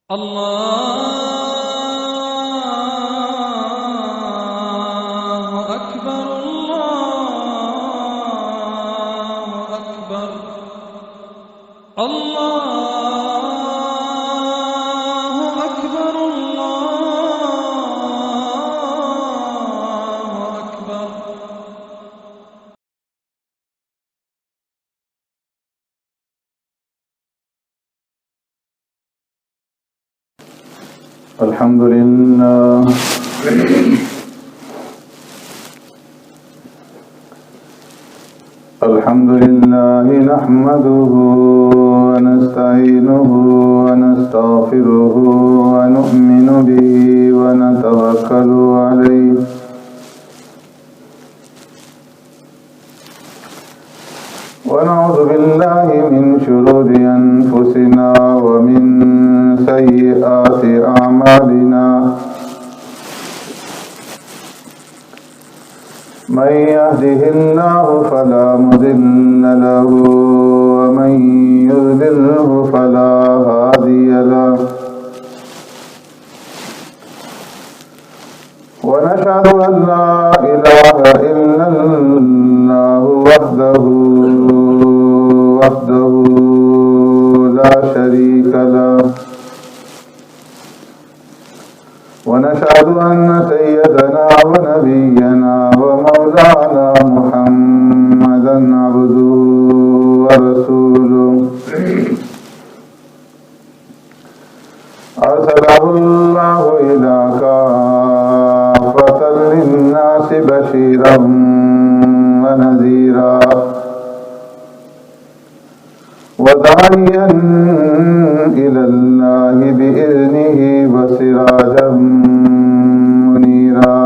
الله أكبر الله أكبر الله أكبر الله أكبر. الحمد لله نحمده ونستعينه ونستغفره ونؤمن به ونتوكل عليه ونعوذ بالله من شرور أنفسنا ومن سيئات أعمالنا. من يهده الله فلا مضل له ومن يضلله فلا هادي له. ونشهد أن لا إله إلا الله وحده لا شريك له. ونشهد أن سيدنا ونبينا ومولانا محمدا عبده ورسوله أرسله الله إلى كافة للناس بشيرا ونذيرا وداعيا إلى الله بإذنه وسراجا منيرا.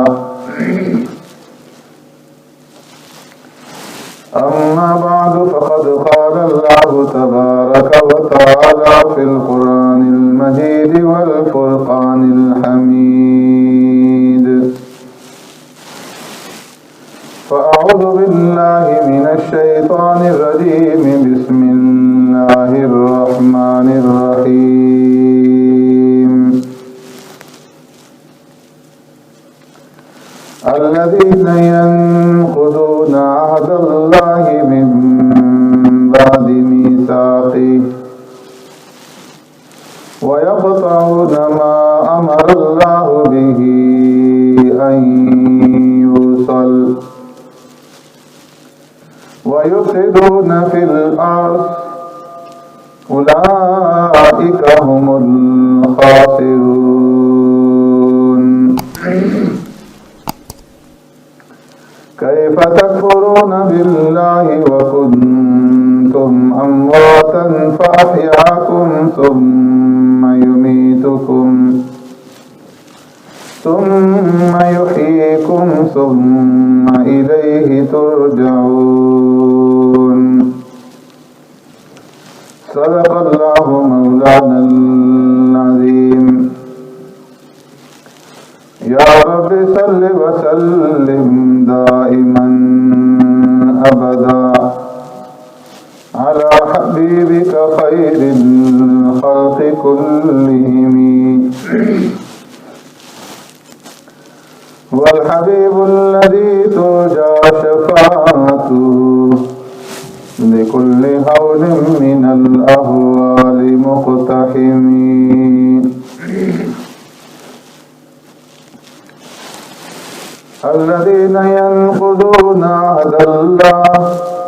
أما بعد فقد قال الله تبارك وتعالى في القرآن المجيد والفرقان الحميد. فأعوذ بالله من الشيطان الرجيم. بسم الله الرحمن الرحيم. الذين ينقضون عهد الله من بعد ميثاقه ويقطعون ما أمر الله به أن يوصل ويفسدون في الأرض أولئك هم الخاسرون. كيف تكفرون بالله وكنتم أمواتا فأحياكم ثم يميتكم ثم يحييكم ثم إليه ترجعون. صدق الله مولانا العظيم. يا رب صل وسلم دائما أبدا على حبيبك خير الخلق كلهم. والحبيب الذي ترجى شفاعته لكل هول من الأهوال مقتحم. الذين ينقضون عهد الله،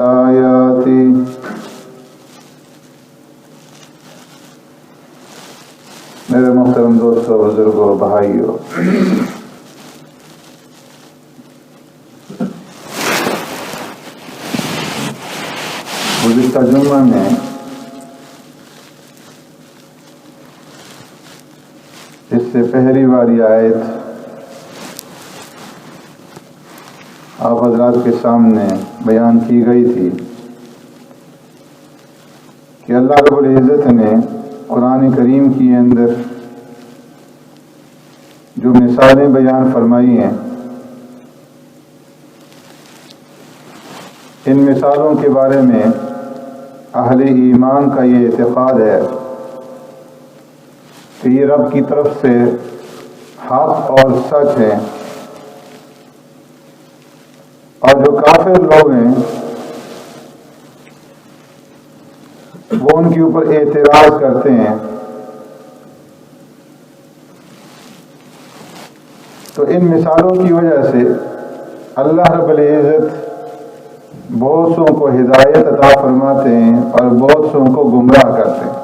الآيات. میرے محترم دوستوں، بزرگوں، بھائیوں، گزشتہ جمعہ میں اس سے پہلی والی آیت آپ حضرات کے سامنے بیان کی گئی تھی کہ اللہ رب العزت نے قرآن کریم کے اندر جو مثالیں بیان فرمائی ہیں، ان مثالوں کے بارے میں اہل ایمان کا یہ اعتقاد ہے کہ یہ رب کی طرف سے حق اور سچ ہے، اور جو کافر لوگ ہیں وہ ان کے اوپر اعتراض کرتے ہیں. تو ان مثالوں کی وجہ سے اللہ رب العزت بہت سو کو ہدایت عطا فرماتے ہیں اور بہت سو کو گمراہ کرتے ہیں.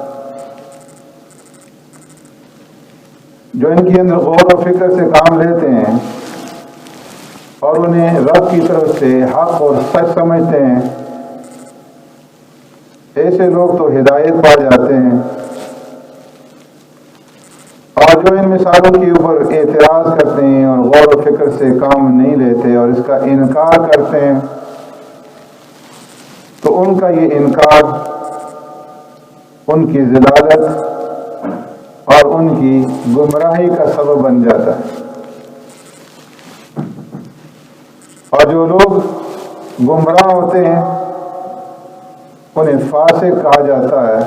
جو ان کے اندر غور و فکر سے کام لیتے ہیں اور انہیں رب کی طرف سے حق اور سچ سمجھتے ہیں، ایسے لوگ تو ہدایت پا جاتے ہیں. اور جو ان مثالوں کے اوپر اعتراض کرتے ہیں اور غور و فکر سے کام نہیں لیتے اور اس کا انکار کرتے ہیں، تو ان کا یہ انکار ان کی ضلالت اور ان کی گمراہی کا سبب بن جاتا ہے. اور جو لوگ گمراہ ہوتے ہیں انہیں فاسق کہا جاتا ہے.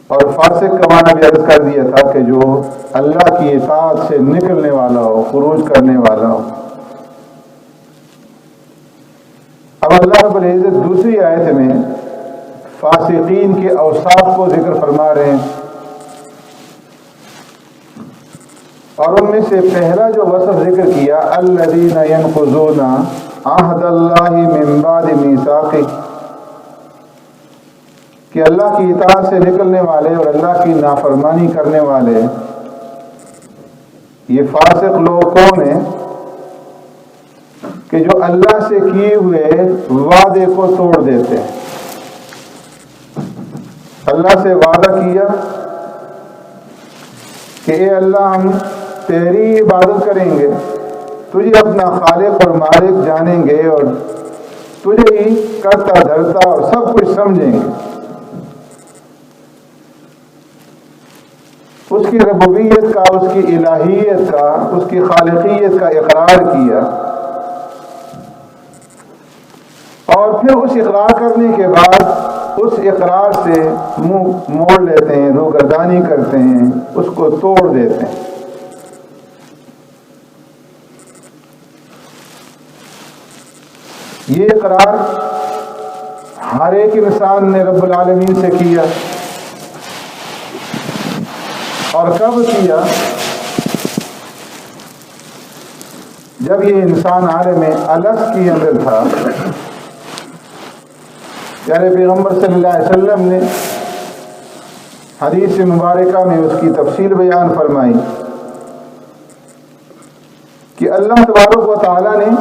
اور فاسق کا معنی بھی عرض کر دیا تھا کہ جو اللہ کی اطاعت سے نکلنے والا ہو، خروج کرنے والا ہو. اب اللہ رب العزت دوسری آیت میں فاسقین کے اوصاف کو ذکر فرما رہے ہیں، اور ان میں سے پہلا جو وصف ذکر کیا الذین ینقضون عہد اللہ من بعد میثاقہ، کہ اللہ کی اطاعت سے نکلنے والے اور اللہ کی نافرمانی کرنے والے یہ فاسق لوگ کون ہیں؟ کہ جو اللہ سے کیے ہوئے وعدے کو توڑ دیتے ہیں. اللہ سے وعدہ کیا کہ اے اللہ ہم تیری عبادت کریں گے، تجھے اپنا خالق اور مالک جانیں گے اور تجھے ہی کرتا دھرتا اور سب کچھ سمجھیں گے. اس کی ربوبیت کا، اس کی الہیت کا، اس کی خالقیت کا اقرار کیا، اور پھر اس اقرار کرنے کے بعد اس اقرار سے منہ موڑ لیتے ہیں، روگردانی کرتے ہیں، اس کو توڑ دیتے ہیں. یہ اقرار ہر ایک انسان نے رب العالمین سے کیا، اور کب کیا؟ جب یہ انسان عالم الست کے اندر تھا. پیارے پیغمبر صلی اللہ علیہ وسلم نے حدیث مبارکہ میں اس کی تفصیل بیان فرمائی کہ اللہ تبارک و تعالی نے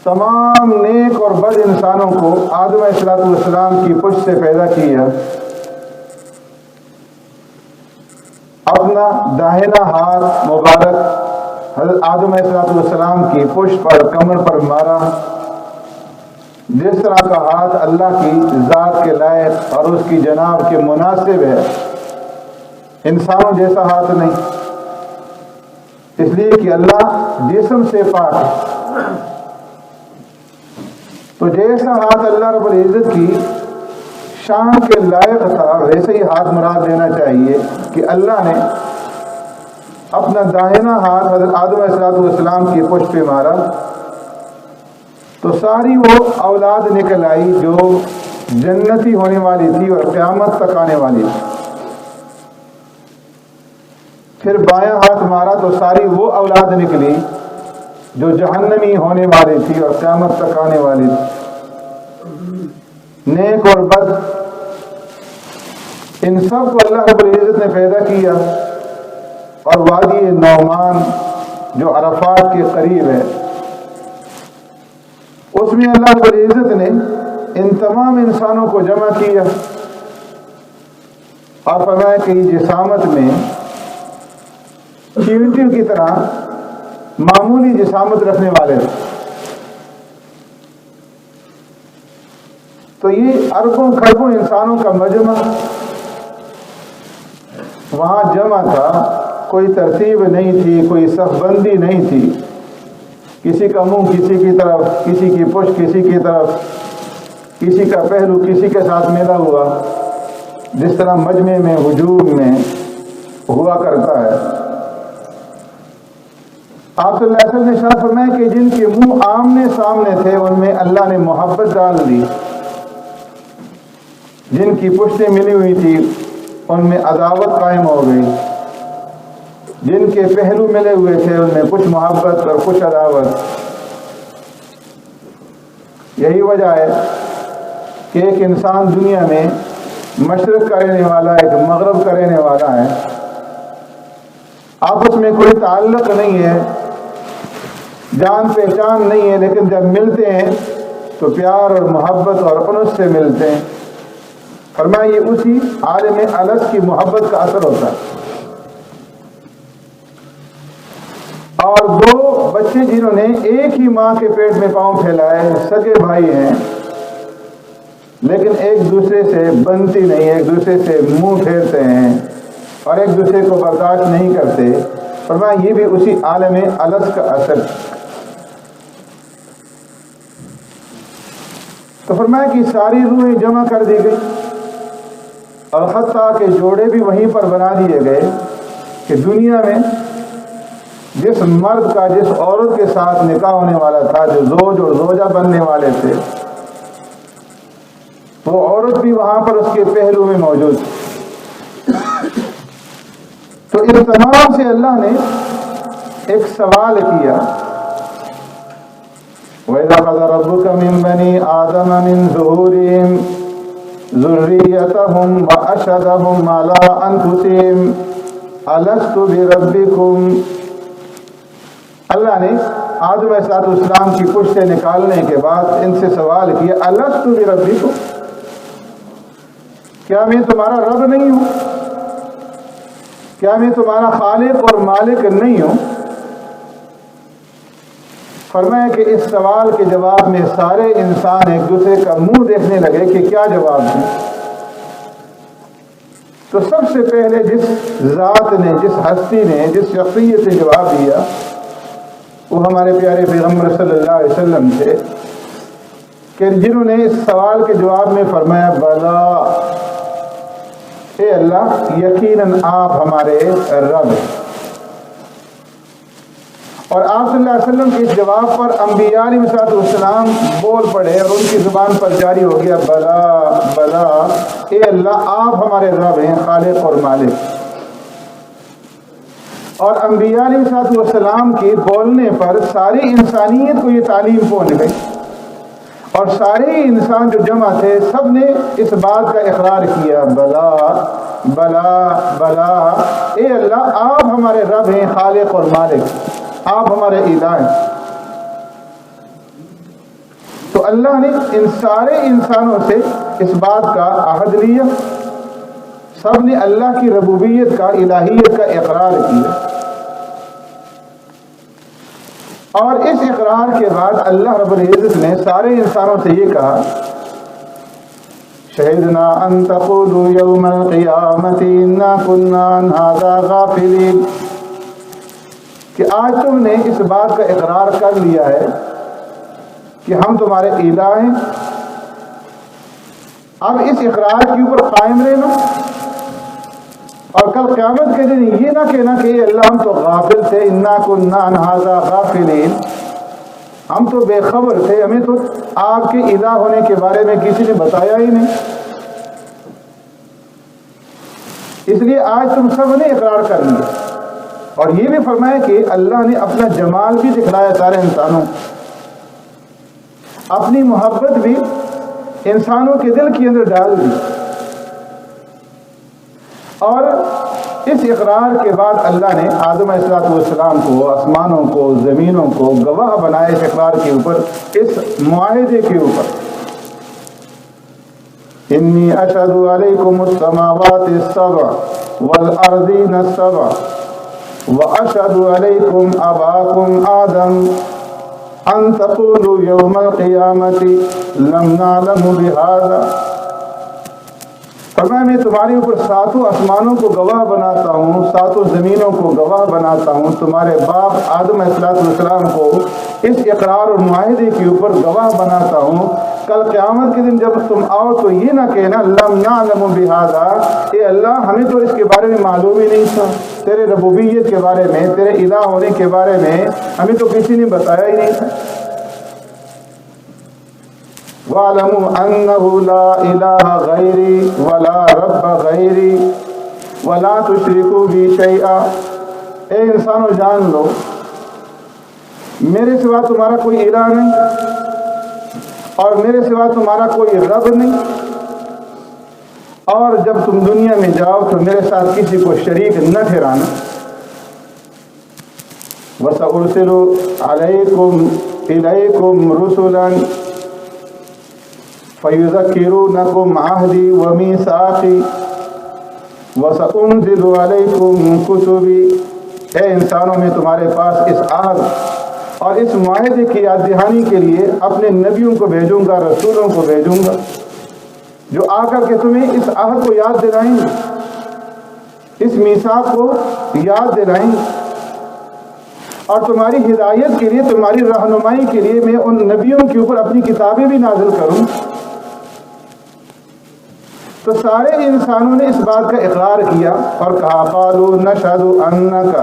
تمام نیک اور بد انسانوں کو آدم علیہ السلام کی پشت سے پیدا کیا. اپنا داہنا ہاتھ مبارک حضرت آدم علیہ السلام کی پشت پر، کمر پر مارا. جس طرح کا ہاتھ اللہ کی ذات کے لائق اور اس کی جناب کے مناسب ہے، انسانوں جیسا ہاتھ نہیں، اس لیے کہ اللہ جسم سے پاک ہے. تو جیسا ہاتھ اللہ رب العزت کی شان کے لائق تھا ویسے ہی ہاتھ مراد دینا چاہیے کہ اللہ نے اپنا داہنا ہاتھ حضرت آدم علیہ السلام کی پشت پہ مارا تو ساری وہ اولاد نکل آئی جو جنتی ہونے والی تھی اور قیامت تک آنے والی تھی. پھر بایاں ہاتھ مارا تو ساری وہ اولاد نکلی جو جہنمی ہونے والی تھی اور قیامت تک آنے والی تھی، نیک اور بد، ان سب کو اللہ رب العزت نے پیدا کیا، اور وادی نعمان جو عرفات کے قریب ہے، اس میں اللہ رب العزت نے ان تمام انسانوں کو جمع کیا اور فرمایا کہ جسامت میں چیونٹی کی طرح معمولی جسامت رکھنے والے تھے۔ تو یہ اربوں خربوں انسانوں کا مجمع وہاں جمع تھا، کوئی ترتیب نہیں تھی، کوئی صف بندی نہیں تھی، کسی کا منہ کسی کی طرف، کسی کی پشت کسی کی طرف، کسی کا پہلو کسی کے ساتھ ملا ہوا، جس طرح مجمع میں ہجوم میں ہوا کرتا ہے۔ آپ صلی اللہ علیہ وسلم نے ارشاد فرمایا کہ جن کے منہ آمنے سامنے تھے ان میں اللہ نے محبت ڈال دی، جن کی پشتیں ملی ہوئی تھی ان میں عداوت قائم ہو گئی، جن کے پہلو ملے ہوئے تھے ان میں کچھ محبت اور کچھ عداوت۔ یہی وجہ ہے کہ ایک انسان دنیا میں مشرق کا رہنے والا، ایک مغرب کا رہنے والا ہے، آپس میں کوئی تعلق نہیں ہے، جان پہچان نہیں ہے، لیکن جب ملتے ہیں تو پیار اور محبت اور انس سے ملتے ہیں۔ فرمایا یہ اسی عالم الگ کی محبت کا اثر ہوتا ہے۔ اور دو بچے جنہوں نے ایک ہی ماں کے پیٹ میں پاؤں پھیلائے، سگے بھائی ہیں، لیکن ایک دوسرے سے بنتی نہیں، ایک دوسرے سے منہ پھیرتے ہیں اور ایک دوسرے کو برداشت نہیں کرتے۔ فرمایا یہ بھی اسی عالم الگ کا اثر۔ تو فرمایا کہ ساری روحیں جمع کر دی گئی، اور حتیٰ کہ جوڑے بھی وہیں پر بنا دیے گئے کہ دنیا میں جس مرد کا جس عورت کے ساتھ نکاح ہونے والا تھا، جو زوج اور زوجہ بننے والے تھے، وہ عورت بھی وہاں پر اس کے پہلو میں موجود تھی۔ تو ان تمام سے اللہ نے ایک سوال کیا، وَإِذَا قَضَىٰ رَبُّكَ مِن بَنِي آدَمَ مِن ظُهُورِهِمْ ذُرِّيَّتَهُمْ وَأَشْهَدَهُمْ عَلَىٰ أَنفُسِهِمْ أَلَسْتُ بِرَبِّكُمْ۔ اللہ نے آدم علیہ السلام کی پشت سے نکالنے کے بعد ان سے سوال کیا، أَلَسْتُ بِرَبِّكُمْ، کیا میں تمہارا رب نہیں ہوں؟ کیا میں تمہارا خالق اور مالک نہیں ہوں؟ فرمایا کہ اس سوال کے جواب میں سارے انسان ایک دوسرے کا منہ دیکھنے لگے کہ کیا جواب دیں۔ تو سب سے پہلے جس ذات نے، جس ہستی نے، جس شخصیت نے جواب دیا وہ ہمارے پیارے پیغمبر صلی اللہ علیہ وسلم تھے، کہ جنہوں نے اس سوال کے جواب میں فرمایا بلا، اے اللہ یقیناً آپ ہمارے رب ہیں۔ اور آپ صلی اللہ علیہ وسلم کے اس جواب پر انبیاء علیہ السلام بول پڑے اور ان کی زبان پر جاری ہو گیا بلا بلا، اے اللہ آپ ہمارے رب ہیں، خالق اور مالک۔ اور انبیاء علیہ السلام کے بولنے پر ساری انسانیت کو یہ تعلیم پہنچ گئی، اور سارے انسان جو جمع تھے سب نے اس بات کا اقرار کیا بلا بلا بلا، اے اللہ آپ ہمارے رب ہیں، خالق اور مالک، آپ ہمارے الہ ہیں۔ تو اللہ نے ان سارے انسانوں سے اس بات کا عہد لیا، سب نے اللہ کی ربوبیت کا، الہیت کا اقرار کیا، اور اس اقرار کے بعد اللہ رب العزت نے سارے انسانوں سے یہ کہا شہدنا ان تقولوا یوم القیامت انا کنا عن ھذا غافلین، کہ آج تم نے اس بات کا اقرار کر لیا ہے کہ ہم تمہارے الہ ہیں، اب اس اقرار کے اوپر قائم رہنا، اور کل قیامت کے دن یہ نہ کہنا کہ اللہ ہم تو غافل تھے، انا کنا عن ھذا غافلین، ہم تو بے خبر تھے، ہمیں تو آپ کے الہ ہونے کے بارے میں کسی نے بتایا ہی نہیں۔ اس لیے آج تم سب نے اقرار کر لیا اور یہ بھی فرمایا کہ اللہ نے اپنا جمال بھی دکھلایا سارے انسانوں، اپنی محبت بھی انسانوں کے دل کے اندر ڈال دی، اور اس اقرار کے بعد اللہ نے آدم علیہ السلام کو، آسمانوں کو، زمینوں کو گواہ بنایا اس اقرار کے اوپر، اس معاہدے کے اوپر۔ انی اشہد علیکم السماوات السبع والارضین السبع واشہد علیکم اباکم آدم ان تقولوا یوم القیامت لم نعلم بہذا۔ فرمایا میں تمہارے اوپر ساتوں آسمانوں کو گواہ بناتا ہوں، ساتوں زمینوں کو گواہ بناتا ہوں، تمہارے باپ آدم علیہ السلام کو اس اقرار اور معاہدے کے اوپر گواہ بناتا ہوں، کل قیامت کے دن جب تم آؤ تو یہ نہ کہنا لم نعلم بہذا، اے اللہ ہمیں تو اس کے بارے میں معلوم ہی نہیں تھا، تیرے ربوبیت کے بارے میں، تیرے الہ ہونے کے بارے میں ہمیں تو کسی نے بتایا ہی نہیں تھا۔ وَاعْلَمُوا أَنَّهُ لَا إِلَٰهَ غَيْرِي وَلَا رَبَّ غَيْرِي وَلَا تُشْرِكُوا بِي شَيْئًا۔ اے انسانوں جان لو میرے سوا تمہارا کوئی الہ نہیں اور میرے سوا تمہارا کوئی رب نہیں، اور جب تم دنیا میں جاؤ تو میرے ساتھ کسی کو شریک نہ ٹھہرانا۔ وَسَأُرْسِلُ عَلَيْكُمْ إِلَيْكُمْ رُسُلًا فَيُذَكِّرُونَكُمْ عَهْدِي وَمِيثَاقِي وَسَأُنزِلُ عَلَيْكُمْ كُتُبِي۔ اے انسانوں میں تمہارے پاس اس عہد اور اس معاہدے کی یاد دہانی کے لیے اپنے نبیوں کو بھیجوں گا، رسولوں کو بھیجوں گا، جو آ کر کے تمہیں اس عہد کو یاد دلائیں گے، اس میثاق کو یاد دلائیں گے، اور تمہاری ہدایت کے لیے، تمہاری رہنمائی کے لیے میں ان نبیوں کے اوپر اپنی کتابیں بھی نازل کروں۔ تو سارے انسانوں نے اس بات کا اقرار کیا اور کہا قالوا نشہد انک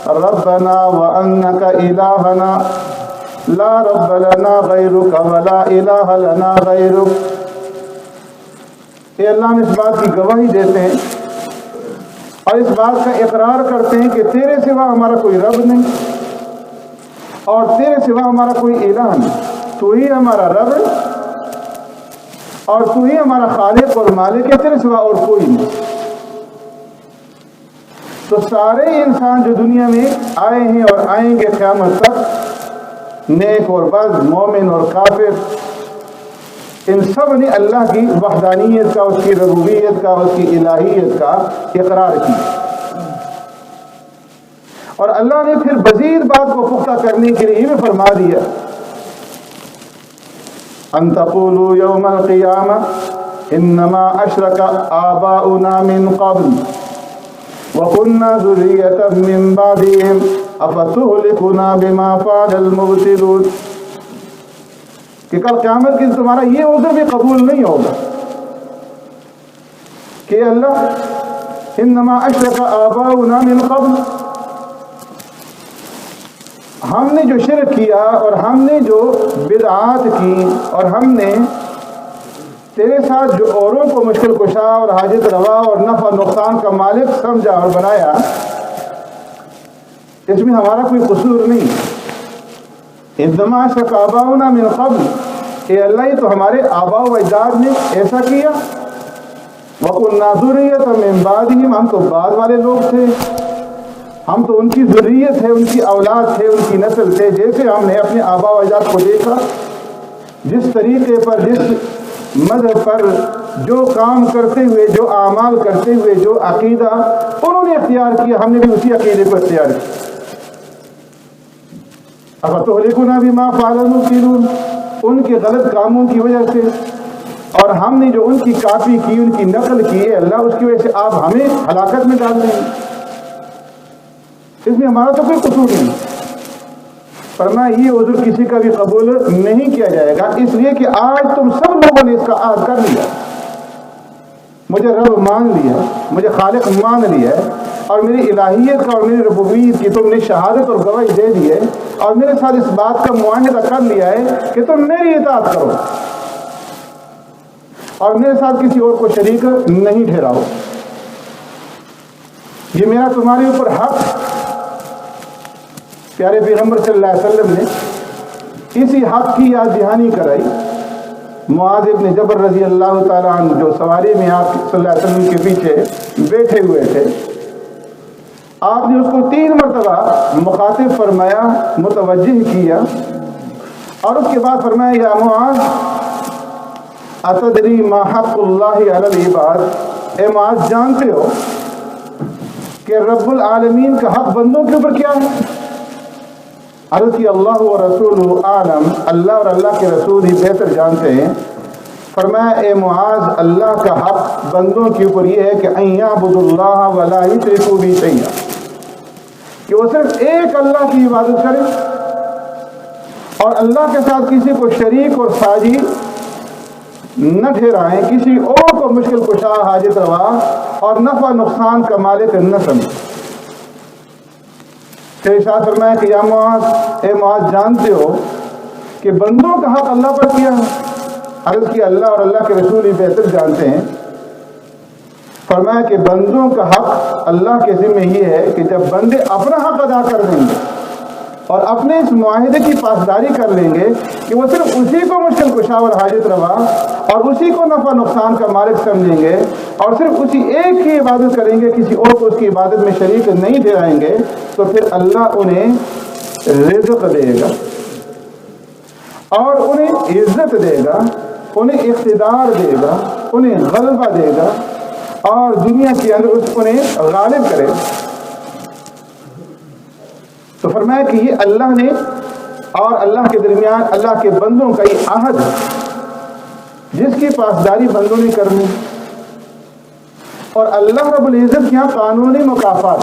ربنا وانک الہنا لا رب لنا غیرک ولا الہ لنا غیرک۔ اے اللہ ہم اس بات کی گواہی دیتے ہیں اور اس بات کا اقرار کرتے ہیں کہ تیرے سوا ہمارا کوئی رب نہیں اور تیرے سوا ہمارا کوئی الہ نہیں، تو ہی ہمارا رب ہے اور تو ہی ہمارا خالق اور مالک ہے، تیرے سوا اور کوئی نہیں۔ تو سارے انسان جو دنیا میں آئے ہیں اور آئیں گے قیامت تک، نیک اور بد، مومن اور کافر، ان سب نے اللہ کی وحدانیت کا، اس کی ربوبیت کا، اس کی الہیت کا اقرار کیا۔ اور اللہ نے پھر مزید بات کو پختہ کرنے کے لیے بھی فرما دیا ان تقولوا یوم القیامہ انما اشرک آباؤنا من قبل وَكُنَّا ذُرِّيَّةً مِّن بَعْدِهِمْ أَفَتُهْلِكُنَا بِمَا فَعَلَ الْمُبْطِلُونَ، کہ کل قیامت کے تمہارا یہ عذر بھی قبول نہیں ہوگا کہ اللہ انما اشرک آباؤنا من قبل، ہم نے جو شرک کیا اور ہم نے جو بدعات کی اور ہم نے تیرے ساتھ جو اوروں کو مشکل کشا اور حاجت روا اور نفع نقصان کا مالک سمجھا اور بنایا، اس میں ہمارا کوئی قصور نہیں۔ انما اشرک آباؤنا من قبل، اے اللہ یہ تو ہمارے آباء و اجداد نے ایسا کیا، وَكُنَّا ذُرِّيَّةً مِّن بَعْدِهِمْ، ہم تو بعد والے لوگ تھے، ہم تو ان کی ذریت ہے، ان کی اولاد تھے، ان کی نسل تھے۔ جیسے ہم نے اپنے آباء و اجداد کو دیکھا، جس طریقے پر، جس مذہب پر جو کام کرتے ہوئے، جو اعمال کرتے ہوئے، جو عقیدہ انہوں نے اختیار کیا، ہم نے بھی اسی عقیدے کو اختیار کیا۔ أَفَتُهْلِكُنَا بِمَا فَعَلَ الْمُبْطِلُونَ، ان کے غلط کاموں کی وجہ سے، اور ہم نے جو ان کی کاپی کی، ان کی نقل کی ہے اللہ، اس کی وجہ سے آپ ہمیں ہلاکت میں ڈال دیں گے، اس میں ہمارا تو کوئی قصور نہیں۔ فرمایا یہ عذر کسی کا بھی قبول نہیں کیا جائے گا، اس لیے کہ آج تم سب لوگوں نے اس کا عہد کر لیا، مجھے رب مان لیا، مجھے خالق مان لیا ہے، اور میری الہیت کا اور میری ربوبیت کی تم نے شہادت اور گواہی دے دی ہے، اور میرے ساتھ اس بات کا معاہدہ کر لیا ہے کہ تم میری اطاعت کرو اور میرے ساتھ کسی اور کو شریک نہیں ٹھہراؤ۔ یہ میرا تمہارے اوپر حق پیارے پیغمبر صلی اللہ علیہ وسلم نے اسی حق کی یاد دہانی کرائی. معاذ ابن جبل رضی اللہ تعالیٰ عنہ جو سواری میں آپ صلی اللہ علیہ وسلم کے پیچھے بیٹھے ہوئے تھے، آپ نے اس کو 3 مرتبہ مخاطب فرمایا، متوجہ کیا، اور اس کے بعد فرمایا یا معاذ اتدری ما حق اللہ علی العباد، اے معاذ جانتے ہو کہ رب العالمین کا حق بندوں کے اوپر کیا ہے؟ عرض کی اللہ و رسول عالم، اللہ اور اللہ کے رسول ہی بہتر جانتے ہیں. فرمایا اے معاذ، اللہ کا حق بندوں کے اوپر یہ ہے کہ ان یعبدوا اللہ ولا یشرکوا بہ شیئا، کہ وہ صرف ایک اللہ کی عبادت کرے اور اللہ کے ساتھ کسی کو شریک اور ساجی نہ ٹھہرائیں، کسی اور کو مشکل کشا، حاجت روا اور نفع نقصان کا مالک نہ سمجھیں. پھر ارشاد فرمایا کہ یا معاذ، اے معاذ جانتے ہو کہ بندوں کا حق اللہ پر کیا ہے؟ عرض کی اللہ اور اللہ کے رسول ہی بہتر جانتے ہیں. فرمایا کہ بندوں کا حق اللہ کے ذمہ یہ ہے کہ جب بندے اپنا حق ادا کر دیں گے اور اپنے اس معاہدے کی پاسداری کر لیں گے کہ وہ صرف اسی کو مشکل کشا اور حاجت روا اور اسی کو نفع نقصان کا مالک سمجھیں گے اور صرف اسی ایک کی عبادت کریں گے، کسی اور کو اس کی عبادت میں شریک نہیں ٹھہرائیں گے، تو پھر اللہ انہیں رزق دے گا اور انہیں عزت دے گا، انہیں اقتدار دے گا، انہیں غلبہ دے گا اور دنیا کے اندر انہیں غالب کرے. تو فرمایا کہ یہ اللہ نے اور اللہ کے درمیان اللہ کے بندوں کا یہ عہد ہے جس کی پاسداری بندوں نے کرنی، اور اللہ رب العزت کے یہاں قانونی مکافات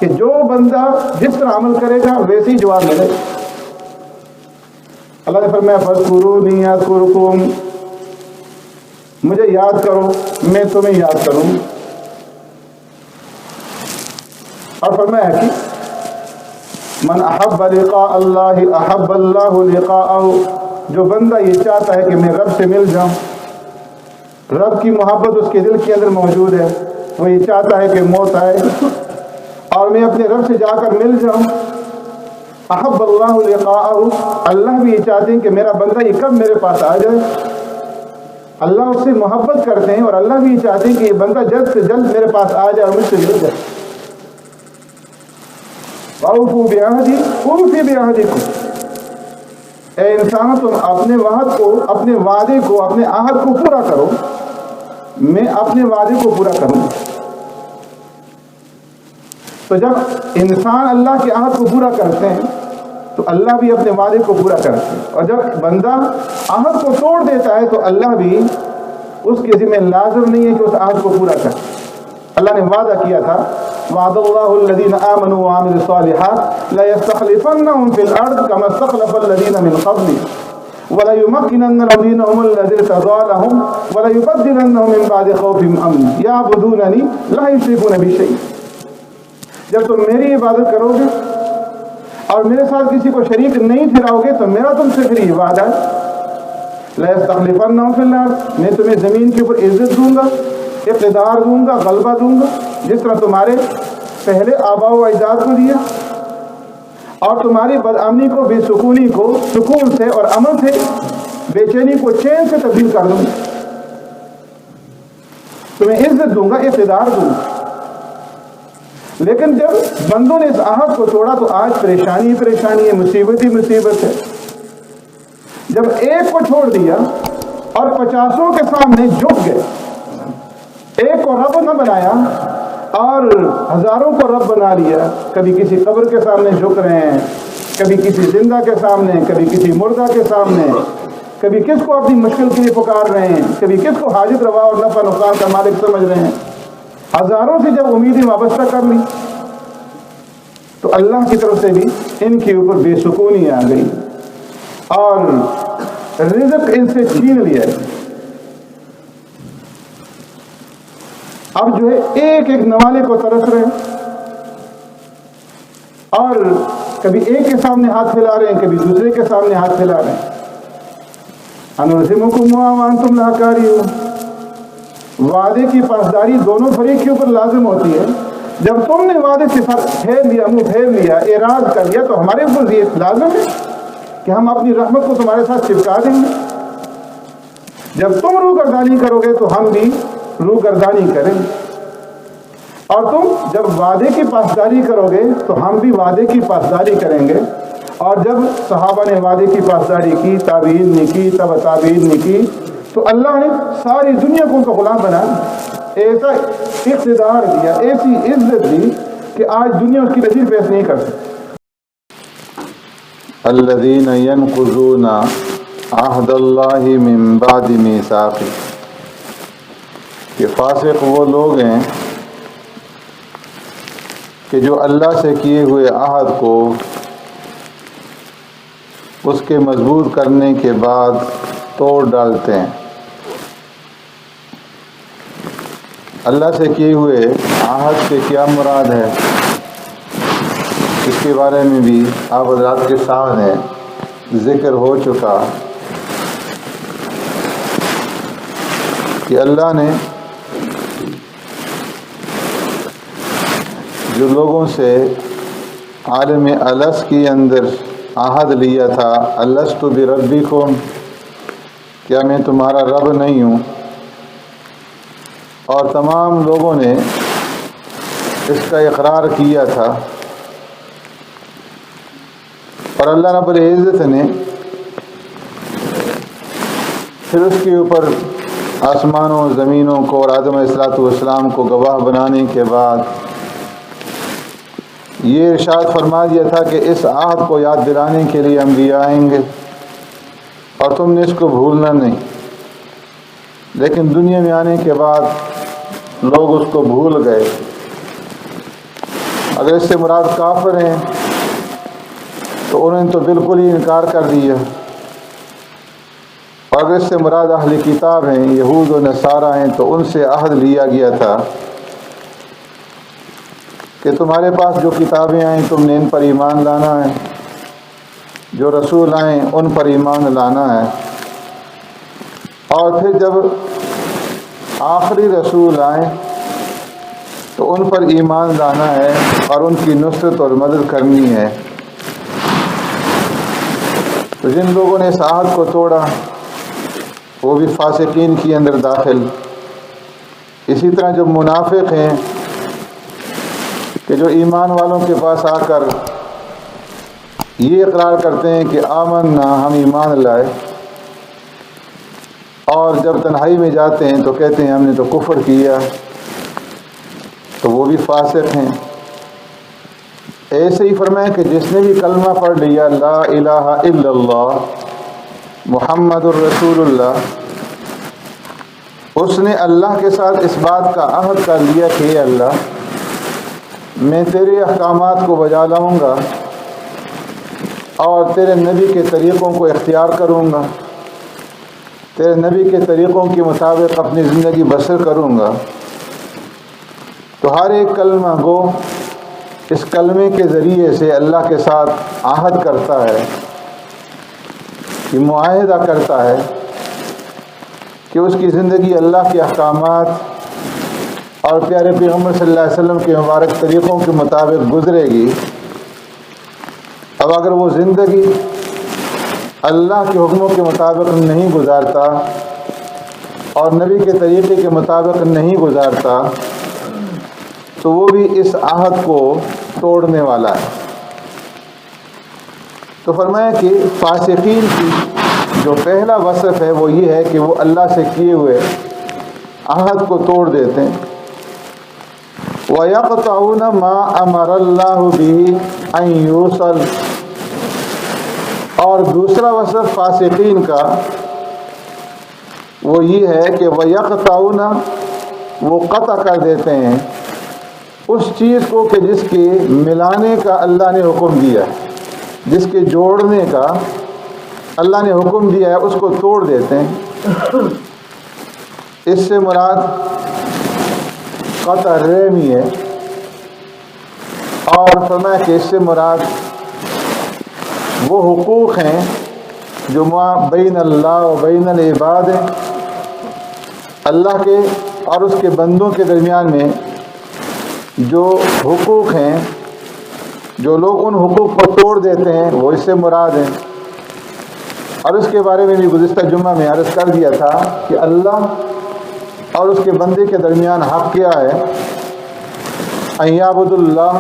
کہ جو بندہ جس طرح عمل کرے گا ویسے ہی جواب ملے. اللہ نے فرمایا فاذکرونی اذکرکم، مجھے یاد کرو میں تمہیں یاد کروں. اور فرمایا کہ من احب لقاء اللہ احب اللہ لقاءہ، جو بندہ یہ چاہتا ہے کہ میں رب سے مل جاؤں، رب کی محبت اس کے دل کے اندر موجود ہے، وہ یہ چاہتا ہے کہ موت آئے اور میں اپنے رب سے جا کر مل جاؤں. احب اللہ لقاءہ، اللہ بھی یہ چاہتے ہیں کہ میرا بندہ یہ کب میرے پاس آ جائے. اللہ اس سے محبت کرتے ہیں اور اللہ بھی یہ چاہتے ہیں کہ یہ بندہ جلد سے جلد میرے پاس آ جائے اور مجھ سے مل جائے. وَأَوْفُوا بِعَهْدِي أُوفِ بِعَهْدِكُمْ، اے انسانوں تم اپنے وعد کو، اپنے وعدے کو، اپنے عہد کو پورا کرو، میں اپنے وعدے کو پورا کروں. تو جب انسان اللہ کے عہد کو پورا کرتے ہیں تو اللہ بھی اپنے وعدے کو پورا کرتے ہیں، اور جب بندہ عہد کو توڑ دیتا ہے تو اللہ بھی اس کے ذمہ لازم نہیں ہے کہ اس عہد کو پورا کرے. اللہ نے وعدہ کیا تھا وعد اللہ الذین آمنوا وعملوا الصالحات ليستخلفنهم في الارض كما استخلف الذین من قبلهم وليمكنن لهم دينهم الذي ارتضى لهم وليبدلنهم من بعد خوفهم امنا يعبدونني لا يشركون بي شيئا. جب تم میری عبادت کرو گے اور میرے ساتھ کسی کو شریک نہیں ٹھہراؤ گے تو میرا تم سے پھر یہ وعدہ ہے لَيَسْتَخْلِفَنَّهُمْ فِي الْأَرْضِ، میں تمہیں زمین کے اوپر عزت دوں گا، اقتدار دوں گا، غلبہ دوں گا، جس طرح تمہارے پہلے آباء و اجداد کو دیا، اور تمہاری بدامنی کو، بے سکونی کو سکون سے اور امن سے، بے چینی کو چین سے تبدیل کر دوں گا. تمہیں عزت دوں گا، اقتدار دوں گا. لیکن جب بندوں نے اس عہد کو توڑا تو آج پریشانی پریشانی ہے، مصیبت ہی مصیبت ہے. جب ایک کو چھوڑ دیا اور 50 کے سامنے جھک گئے، ایک کو رب نہ بنایا اور ہزاروں کو رب بنا لیا، کبھی کسی قبر کے سامنے جھک رہے ہیں، کبھی کسی زندہ کے سامنے، کبھی کسی مردہ کے سامنے، کبھی کس کو اپنی مشکل کے لیے پکار رہے ہیں، کبھی کس کو حاجت روا اور نفع نقصان کا مالک سمجھ رہے ہیں. ہزاروں سے جب امیدیں وابستہ کر لی تو اللہ کی طرف سے بھی ان کے اوپر بے سکونی آ گئی اور رزق ان سے چھین لیا. اب جو ہے ایک ایک نوالے کو ترس رہے ہیں اور کبھی ایک کے سامنے ہاتھ پھیلا رہے ہیں، کبھی دوسرے کے سامنے ہاتھ پھیلا رہے ہیں. انلزمکم وانتم لا کارہون، وعدے کی پاسداری دونوں فریق کے اوپر لازم ہوتی ہے، جب تم نے وعدے سے پھیر لیا، منہ پھیر لیا، اعراض کر لیا، تو ہمارے اوپر یہ لازم ہے کہ ہم اپنی رحمت کو تمہارے ساتھ چپکا دیں گے۔ جب تم روگردانی کرو گے تو ہم بھی روگردانی کریں گے، اور تم جب وعدے کی پاسداری کرو گے تو ہم بھی وعدے کی پاسداری کریں گے۔ اور جب صحابہ نے وعدے کی پاسداری کی، تعبیر نہیں کی، تب تعبیر نہیں کی، تو اللہ نے ساری دنیا کو ان کا غلام بنا دیا، ایسا اقتدار دیا، ایسی عزت دی کہ آج دنیا اس کی نظیر پیش نہیں کر سکتی۔ الذین ینقضون عہد اللہ من بعد میثاقہ، کہ فاسق وہ لوگ ہیں کہ جو اللہ سے کیے ہوئے عہد کو اس کے مضبوط کرنے کے بعد توڑ ڈالتے ہیں۔ اللہ سے کیے ہوئے عہد سے کیا مراد ہے، اس کے بارے میں بھی آپ حضرات کے سامنے ذکر ہو چکا کہ اللہ نے جو لوگوں سے عالم الست کے اندر عہد لیا تھا، الست بربکم، کیا میں تمہارا رب نہیں ہوں، اور تمام لوگوں نے اس کا اقرار کیا تھا، اور اللہ رب العزت نے پھر اس کے اوپر آسمانوں زمینوں کو اور آدم علیہ السلام کو گواہ بنانے کے بعد یہ ارشاد فرما دیا تھا کہ اس عہد کو یاد دلانے کے لیے انبیاء آئیں گے اور تم نے اس کو بھولنا نہیں۔ لیکن دنیا میں آنے کے بعد لوگ اس کو بھول گئے۔ اگر اس سے مراد کافر ہیں تو انہوں نے تو بالکل ہی انکار کر دیا، اور اگر اس سے مراد اہل کتاب ہیں، یہود و نصارہ ہیں، تو ان سے عہد لیا گیا تھا کہ تمہارے پاس جو کتابیں آئیں تم نے ان پر ایمان لانا ہے، جو رسول آئیں ان پر ایمان لانا ہے، اور پھر جب آخری رسول آئیں تو ان پر ایمان لانا ہے اور ان کی نصرت اور مدد کرنی ہے۔ تو جن لوگوں نے اس عہد کو توڑا وہ بھی فاسقین کے اندر داخل۔ اسی طرح جو منافق ہیں کہ جو ایمان والوں کے پاس آ کر یہ اقرار کرتے ہیں کہ آمنا، ہم ایمان لائے، اور جب تنہائی میں جاتے ہیں تو کہتے ہیں ہم نے تو کفر کیا، تو وہ بھی فاسق ہیں۔ ایسے ہی فرمایا کہ جس نے بھی کلمہ پڑھ لیا لا الہ الا اللہ محمد الرسول اللہ، اس نے اللہ کے ساتھ اس بات کا عہد کر لیا کہ اے اللہ، میں تیرے احکامات کو بجا لاؤں گا اور تیرے نبی کے طریقوں کو اختیار کروں گا، تیرے نبی کے طریقوں کے مطابق اپنی زندگی بسر کروں گا۔ تو ہر ایک کلمہ گو اس کلمے کے ذریعے سے اللہ کے ساتھ عہد کرتا ہے، یہ معاہدہ کرتا ہے کہ اس کی زندگی اللہ کے احکامات اور پیارے پیغمبر صلی اللہ علیہ وسلم کے مبارک طریقوں کے مطابق گزرے گی۔ اب اگر وہ زندگی اللہ کے حکموں کے مطابق نہیں گزارتا اور نبی کے طریقے کے مطابق نہیں گزارتا تو وہ بھی اس عہد کو توڑنے والا ہے۔ تو فرمایا کہ فاسقین کی جو پہلا وصف ہے وہ یہ ہے کہ وہ اللہ سے کیے ہوئے عہد کو توڑ دیتے ہیں۔ وَيَقْطَعُونَ مَا أَمَرَ اللَّهُ بِهِ أَن يُوصَلَ، اور دوسرا وصف فاسقین کا وہ یہ ہے کہ وَيَقْطَعُونَ، وہ قطع کر دیتے ہیں اس چیز کو کہ جس کے ملانے کا اللہ نے حکم دیا ہے، جس کے جوڑنے کا اللہ نے حکم دیا ہے اس کو توڑ دیتے ہیں۔ اس سے مراد قطع رحمی ہے، اور فرمایا کہ اس سے مراد وہ حقوق ہیں جو بین اللہ و بین العباد ہیں، اللہ کے اور اس کے بندوں کے درمیان میں جو حقوق ہیں، جو لوگ ان حقوق کو توڑ دیتے ہیں وہ اس سے مراد ہیں۔ اور اس کے بارے میں بھی گزشتہ جمعہ میں عرض کر دیا تھا کہ اللہ اور اس کے بندے کے درمیان حق کیا ہے، ان یعبدوا اللہ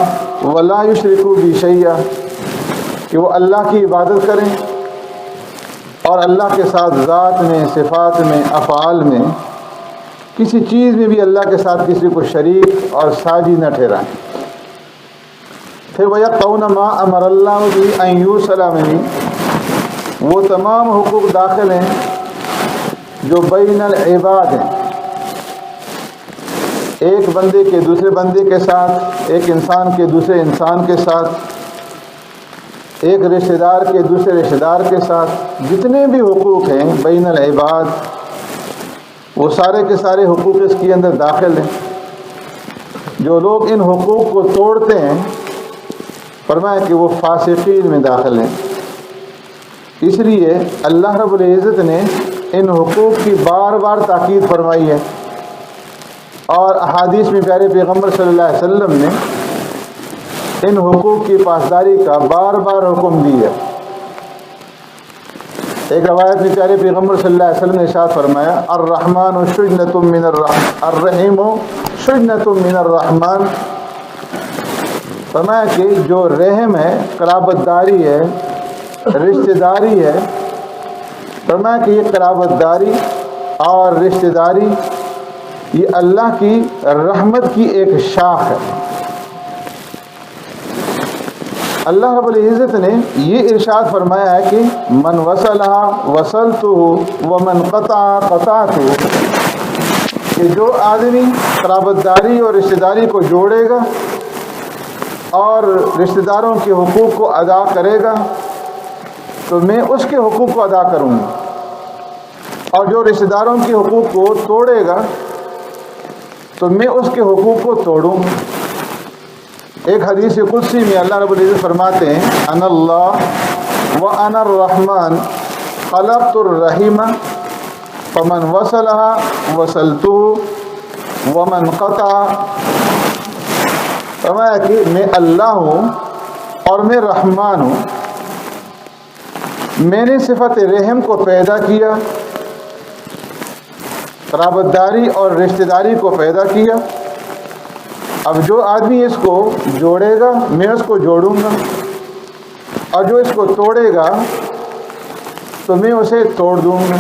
ولا یشرکوا بہ شیئا، کہ وہ اللہ کی عبادت کریں اور اللہ کے ساتھ ذات میں، صفات میں، افعال میں، کسی چیز میں بھی اللہ کے ساتھ کسی کو شریک اور ساجی نہ ٹھہرائیں۔ پھر وَيَقْطَعُونَ مَا أَمَرَ اللَّهُ بِهِ أَن يُوصَلَ مِنْهُ، وہ تمام حقوق داخل ہیں جو بین العباد ہیں، ایک بندے کے دوسرے بندے کے ساتھ، ایک انسان کے دوسرے انسان کے ساتھ، ایک رشتہ دار کے دوسرے رشتہ دار کے ساتھ، جتنے بھی حقوق ہیں بین العباد، وہ سارے کے سارے حقوق اس کے اندر داخل ہیں۔ جو لوگ ان حقوق کو توڑتے ہیں فرمایا کہ وہ فاسقین میں داخل ہیں۔ اس لیے اللہ رب العزت نے ان حقوق کی بار بار تاکید فرمائی ہے، اور احادیث میں پیارے پیغمبر صلی اللہ علیہ وسلم نے ان حقوق کی پاسداری کا بار بار حکم دی ہے۔ ایک روایت میں پیارے پیغمبر صلی اللہ علیہ وسلم نے ارشاد فرمایا، الرحمن شجنۃ من الرحیم شجنۃ من الرحمن، فرمایا کہ جو رحم ہے، قرابت داری ہے، رشتہ داری ہے، فرمایا کہ یہ قرابت داری اور رشتہ داری یہ اللہ کی رحمت کی ایک شاخ ہے۔ اللہ رب العزت نے یہ ارشاد فرمایا ہے کہ من وصلها وصلته ومن قطع قطعته، کہ جو آدمی قرابت داری اور رشتہ داری کو جوڑے گا اور رشتہ داروں کے حقوق کو ادا کرے گا تو میں اس کے حقوق کو ادا کروں گا، اور جو رشتہ داروں کے حقوق کو توڑے گا تو میں اس کے حقوق کو توڑوں گا۔ ایک حدیث قدسی میں اللہ رب العزت فرماتے ہیں، انا اللہ وانا الرحمن خلقت الرحیم فمن وصلها وصلته ومن قطع، فرمایا کہ میں اللہ ہوں اور میں رحمان ہوں، میں نے صفت رحم کو پیدا کیا، قرابت داری اور رشتہ داری کو پیدا کیا۔ اب جو آدمی اس کو جوڑے گا میں اس کو جوڑوں گا، اور جو اس کو توڑے گا تو میں اسے توڑ دوں گا۔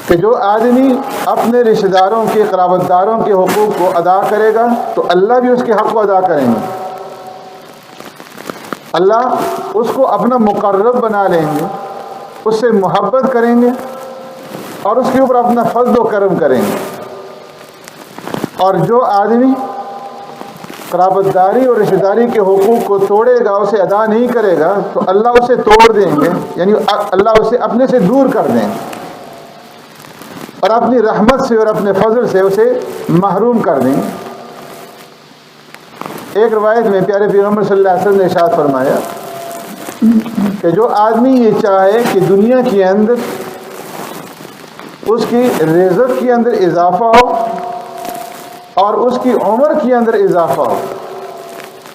کہ جو آدمی اپنے رشتہ داروں کے، قرابت داروں کے حقوق کو ادا کرے گا تو اللہ بھی اس کے حق کو ادا کریں گے، اللہ اس کو اپنا مقرب بنا لیں گے، اس سے محبت کریں گے اور اس کے اوپر اپنا فضل و کرم کریں گے۔ اور جو آدمی قرابت داری اور رشتہ داری کے حقوق کو توڑے گا، اسے ادا نہیں کرے گا تو اللہ اسے توڑ دیں گے، یعنی اللہ اسے اپنے سے دور کر دیں گے اور اپنی رحمت سے اور اپنے فضل سے اسے محروم کر دیں گے۔ ایک روایت میں پیارے پیغمبر صلی اللہ علیہ وسلم نے ارشاد فرمایا کہ جو آدمی یہ چاہے کہ دنیا کے اندر اس کی رزق کے اندر اضافہ ہو اور اس کی عمر کے اندر اضافہ ہو،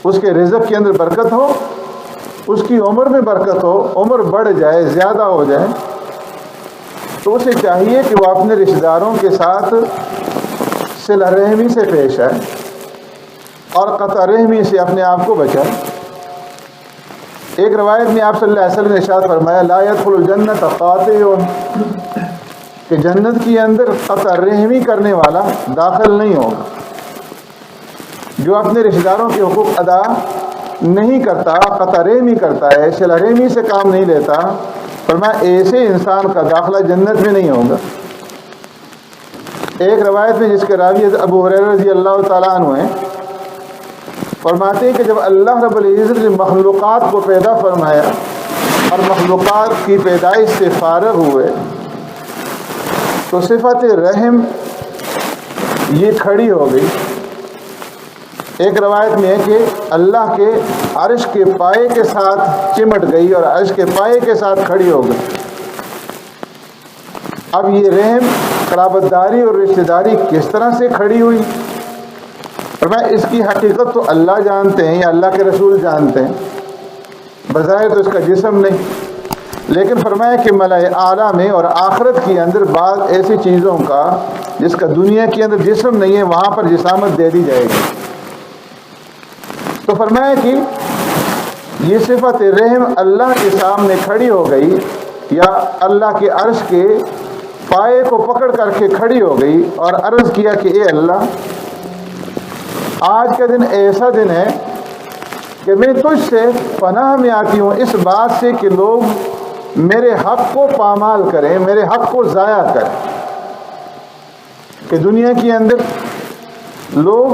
اس کے رزق کے اندر برکت ہو، اس کی عمر میں برکت ہو، عمر بڑھ جائے، زیادہ ہو جائے، تو اسے چاہیے کہ وہ اپنے رشتہ داروں کے ساتھ صلہ رحمی سے پیش آئے اور قطع رحمی سے اپنے آپ کو بچائے۔ ایک روایت میں آپ صلی اللہ علیہ وسلم نے ارشاد فرمایا، لا يدخل الجنت قاطع، کہ جنت کے اندر قطع رحمی کرنے والا داخل نہیں ہوگا۔ جو اپنے رشتہ داروں کے حقوق ادا نہیں کرتا، قطع رحمی کرتا ہے، صلہ رحمی سے کام نہیں لیتا، فرمایا ایسے انسان کا داخلہ جنت میں نہیں ہوگا۔ ایک روایت میں جس کے راوی ابو ہریرہ رضی اللہ تعالیٰ عنہ ہیں، فرماتے ہیں کہ جب اللہ رب العزت نے مخلوقات کو پیدا فرمایا اور مخلوقات کی پیدائش سے فارغ ہوئے تو صفت رحم یہ کھڑی ہو گئی۔ ایک روایت میں ہے کہ اللہ کے عرش کے پائے کے ساتھ چمٹ گئی اور عرش کے پائے کے ساتھ کھڑی ہو گئی۔ اب یہ رحم، قرابت داری اور رشتہ داری کس طرح سے کھڑی ہوئی؟ فرمایا اس کی حقیقت تو اللہ جانتے ہیں یا اللہ کے رسول جانتے ہیں، بظاہر تو اس کا جسم نہیں، لیکن فرمایا کہ ملائے اعلیٰ میں اور آخرت کے اندر بعض ایسی چیزوں کا جس کا دنیا کے اندر جسم نہیں ہے وہاں پر جسامت دے دی جائے گی۔ تو فرمایا کہ یہ صفت رحم اللہ کے سامنے کھڑی ہو گئی، یا اللہ کے عرش کے پائے کو پکڑ کر کے کھڑی ہو گئی اور عرض کیا کہ اے اللہ، آج کا دن ایسا دن ہے کہ میں تجھ سے پناہ میں آتی ہوں اس بات سے کہ لوگ میرے حق کو پامال کریں، میرے حق کو ضائع کریں، کہ دنیا کے اندر لوگ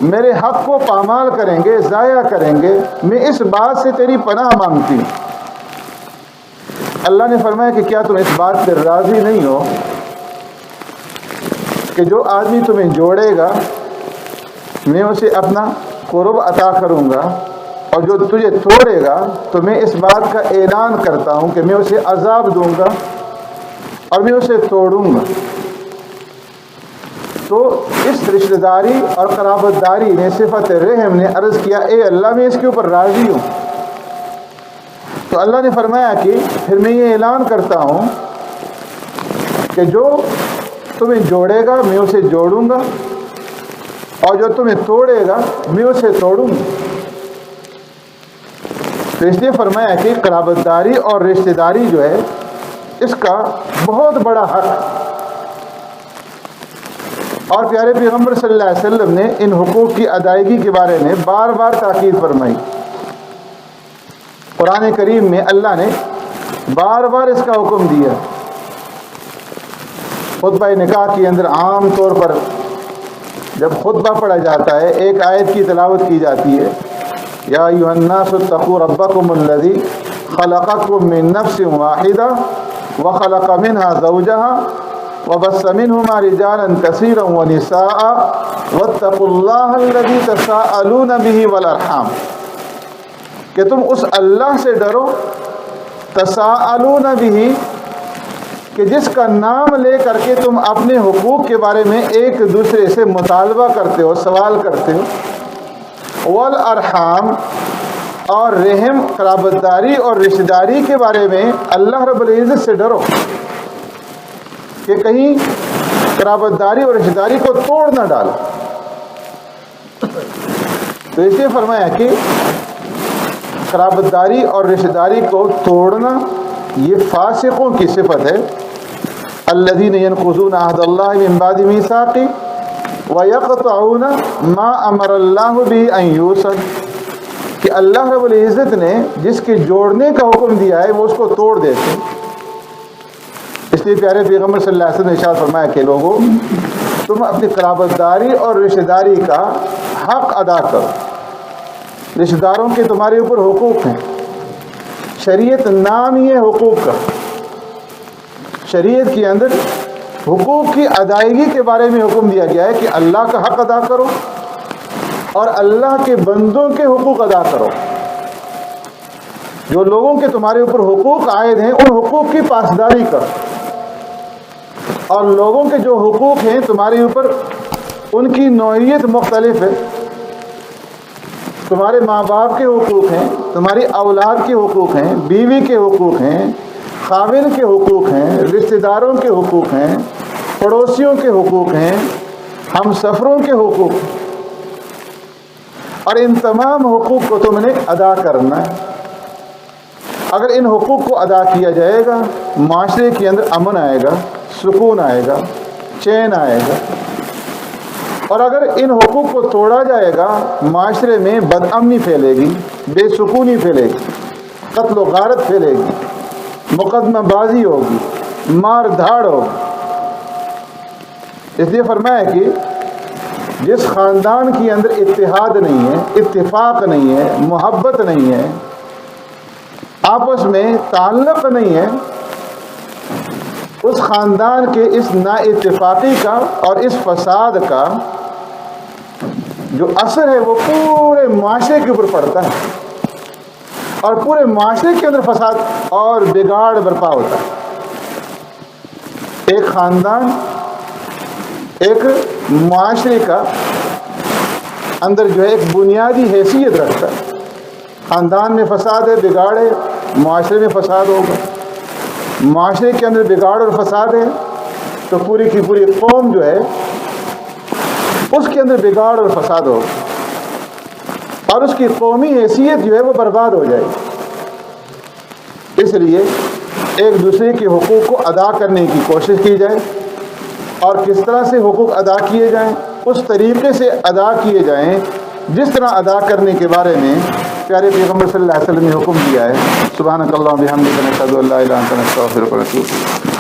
میرے حق کو پامال کریں گے، ضائع کریں گے، میں اس بات سے تیری پناہ مانگتی ہوں۔ اللہ نے فرمایا کہ کیا تم اس بات سے راضی نہیں ہو کہ جو آدمی تمہیں جوڑے گا میں اسے اپنا قرب عطا کروں گا، اور جو تجھے توڑے گا تو میں اس بات کا اعلان کرتا ہوں کہ میں اسے عذاب دوں گا اور میں اسے توڑوں گا۔ تو اس رشتہ داری اور قرابت داری نے صفت رحم نے عرض کیا اے اللہ میں اس کے اوپر راضی ہوں۔ تو اللہ نے فرمایا کہ پھر میں یہ اعلان کرتا ہوں کہ جو تمہیں جوڑے گا میں اسے جوڑوں گا، اور جو تمہیں توڑے گا میں اسے توڑوں گا۔ تو اس لیے فرمایا کہ قرابت داری اور رشتہ داری جو ہے اس کا بہت بڑا حق، اور پیارے پیغمبر صلی اللہ علیہ وسلم نے ان حقوق کی ادائیگی کے بارے میں بار بار تاکید فرمائی۔ قرآن کریم میں اللہ نے بار بار اس کا حکم دیا۔ خطبہ نکاح کے اندر عام طور پر جب خطبہ پڑھا جاتا ہے ایک آیت کی تلاوت کی جاتی ہے، یا ایھا الناس اتقوا ربکم الذی خلقکم من نفس واحدہ وخلق منها زوجها وبث منهما رجالا كثيرا ونساء واتقوا الله الذي تساءلون به والارحام، کہ تم اس اللہ سے ڈرو تساءلون به، کہ جس کا نام لے کر کے تم اپنے حقوق کے بارے میں ایک دوسرے سے مطالبہ کرتے ہو، سوال کرتے ہو، والارحام، اور رحم قرابت داری اور رشتہ داری کے بارے میں اللہ رب العزت سے ڈرو کہ کہیں قرابت داری اور رشتہ داری کو توڑ نہ ڈالو۔ تو اس لیے فرمایا کہ قرابت داری اور رشتہ داری کو توڑنا یہ فاسقوں کی صفت ہے۔ الذین ینقضون عہد اللہ من بعد میثاقہ ویقطعون ما امر اللہ بہ ان یوصل، کہ اللہ رب العزت نے جس کے جوڑنے کا حکم دیا ہے وہ اس کو توڑ دیتے۔ اس لیے پیارے پیغمبر صلی اللہ علیہ وسلم نے ارشاد فرمایا کہ لوگوں تم اپنی قرابت داری اور رشتہ داری کا حق ادا کرو۔ رشتہ داروں کے تمہارے اوپر حقوق ہیں، شریعت نام ہی ہے حقوق کا۔ شریعت کے اندر حقوق کی ادائیگی کے بارے میں حکم دیا گیا ہے کہ اللہ کا حق ادا کرو اور اللہ کے بندوں کے حقوق ادا کرو۔ جو لوگوں کے تمہارے اوپر حقوق عائد ہیں ان حقوق کی پاسداری کرو، اور لوگوں کے جو حقوق ہیں تمہارے اوپر ان کی نوعیت مختلف ہے۔ تمہارے ماں باپ کے حقوق ہیں، تمہاری اولاد کے حقوق ہیں، بیوی کے حقوق ہیں، خاوند کے حقوق ہیں، رشتہ داروں کے حقوق ہیں، پڑوسیوں کے حقوق ہیں، ہم سفروں کے حقوق ہیں، اور ان تمام حقوق کو تم نے ادا کرنا ہے۔ اگر ان حقوق کو ادا کیا جائے گا معاشرے کے اندر امن آئے گا، سکون آئے گا، چین آئے گا، اور اگر ان حقوق کو توڑا جائے گا معاشرے میں بد امنی پھیلے گی، بے سکونی پھیلے گی، قتل و غارت پھیلے گی، مقدمہ بازی ہوگی، مار دھاڑ ہوگی۔ اس لیے فرمایا کہ جس خاندان کے اندر اتحاد نہیں ہے، اتفاق نہیں ہے، محبت نہیں ہے، آپس میں تعلق نہیں ہے، اس خاندان کے اس نا اتفاقی کا اور اس فساد کا جو اثر ہے وہ پورے معاشرے کے اوپر پڑتا ہے، اور پورے معاشرے کے اندر فساد اور بگاڑ برپا ہوتا ہے۔ ایک خاندان، ایک معاشرے کا اندر جو ہے ایک بنیادی حیثیت رکھتا ہے. خاندان میں فساد ہے، بگاڑ ہے، معاشرے میں فساد ہوگا. معاشرے کے اندر بگاڑ اور فساد ہے تو پوری کی پوری قوم جو ہے اس کے اندر بگاڑ اور فساد ہوگا اور اس کی قومی حیثیت جو ہے وہ برباد ہو جائے گی. اس لیے ایک دوسرے کے حقوق کو ادا کرنے کی کوشش کی جائے اور کس طرح سے حقوق ادا کیے جائیں اس طریقے سے ادا کیے جائیں جس طرح ادا کرنے کے بارے میں پیارے پیغمبر صلی اللہ علیہ وسلم نے حکم دیا ہے. سبحانک اللہم و بحمدک نشہد ان لا الہ الا انت نستغفرک و نتوب الیک.